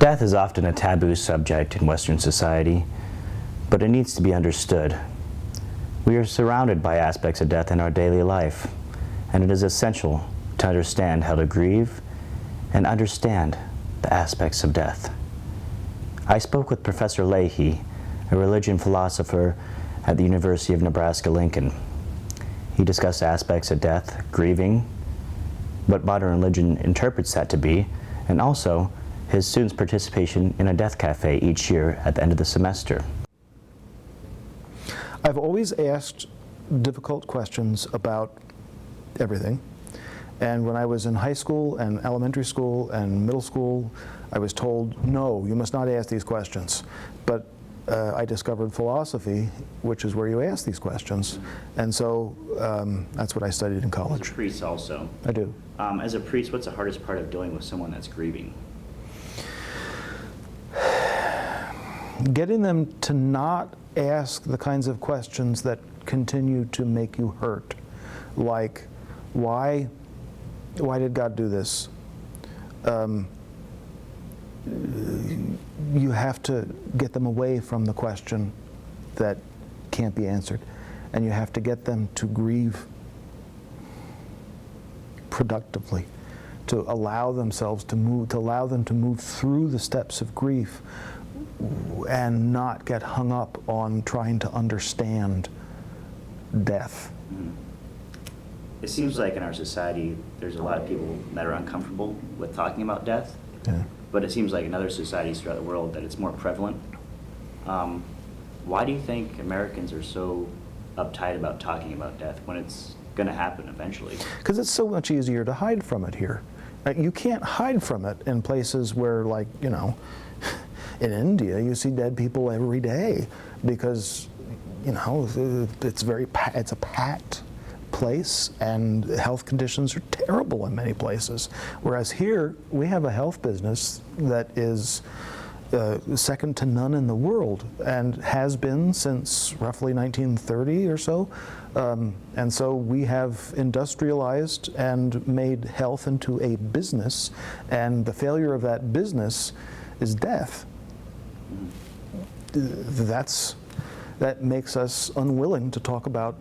Death is often a taboo subject in Western society, but it needs to be understood. We are surrounded by aspects of death in our daily life, and it is essential to understand how to grieve and understand the aspects of death. I spoke with Professor Lahey, a religion philosopher at the University of Nebraska-Lincoln. He discussed aspects of death, grieving, what modern religion interprets that to be, and also his students' participation in a death cafe each year at the end of the semester. I've always asked difficult questions about everything. And when I was in high school and elementary school and middle school, I was told, no, you must not ask these questions. But I discovered philosophy, which is where you ask these questions. And so that's what I studied in college. As a priest also. I do. As a priest, what's the hardest part of dealing with someone that's grieving? Getting them to not ask the kinds of questions that continue to make you hurt. Like, why did God do this? You have to get them away from the question that can't be answered. And you have to get them to grieve productively, to allow themselves to move, to allow them to move through the steps of grief and not get hung up on trying to understand death. It seems like in our society there's a lot of people that are uncomfortable with talking about death, but it seems like in other societies throughout the world that it's more prevalent. Why do you think Americans are so uptight about talking about death when it's going to happen eventually? Because it's so much easier to hide from it here. You can't hide from it in places where, like, you know, in India, you see dead people every day because, you know, it's a packed place and health conditions are terrible in many places. Whereas here, we have a health business that is second to none in the world and has been since roughly 1930 or so. And so we have industrialized and made health into a business, and the failure of that business is death. That makes us unwilling to talk about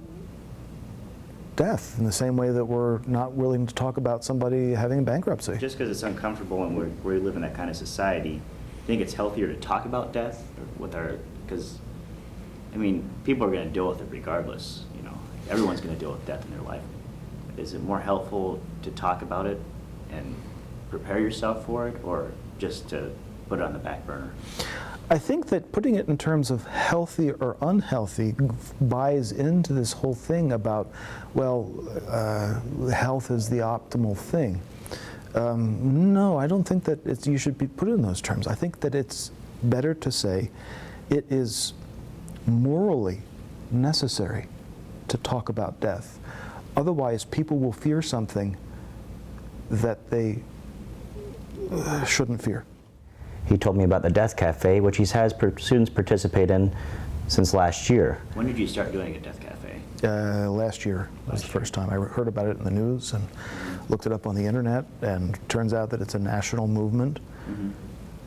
death in the same way that we're not willing to talk about somebody having bankruptcy. Just because it's uncomfortable and we live in that kind of society, I think it's healthier to talk about death with because, I mean, people are going to deal with it regardless. You know, everyone's going to deal with death in their life. Is it more helpful to talk about it and prepare yourself for it, or just to put it on the back burner? I think that putting it in terms of healthy or unhealthy buys into this whole thing about, well, health is the optimal thing. No, I don't think that you should be put in those terms. I think that it's better to say it is morally necessary to talk about death. Otherwise, people will fear something that they shouldn't fear. He told me about the Death Cafe, which he's had students participate in since last year. When did you start doing a Death Cafe? Last year was the first time. I heard about it in the news and looked it up on the internet, and turns out that it's a national movement.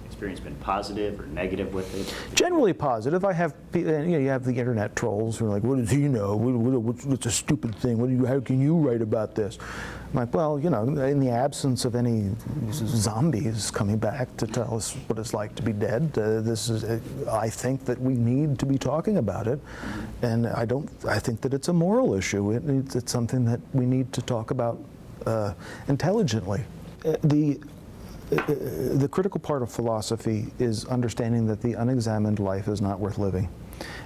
Experience been positive or negative with it? Generally positive. I have, you know, you have the internet trolls who are like, what does he know? What's a stupid thing? How can you write about this? I'm like, well, you know, in the absence of any zombies coming back to tell us what it's like to be dead, I think that we need to be talking about it, and I think that it's a moral issue. It's something that we need to talk about intelligently. The critical part of philosophy is understanding that the unexamined life is not worth living.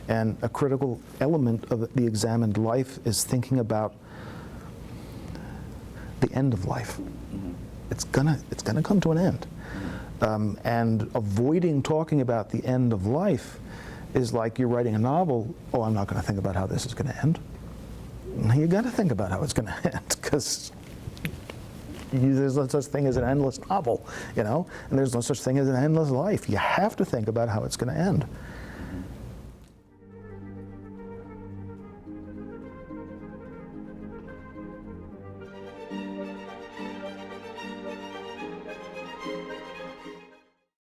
And a critical element of the examined life is thinking about the end of life. It's gonna come to an end. And avoiding talking about the end of life is like you're writing a novel. Oh, I'm not gonna think about how this is gonna end. You gotta think about how it's gonna end, because there's no such thing as an endless novel, you know, and there's no such thing as an endless life. You have to think about how it's going to end.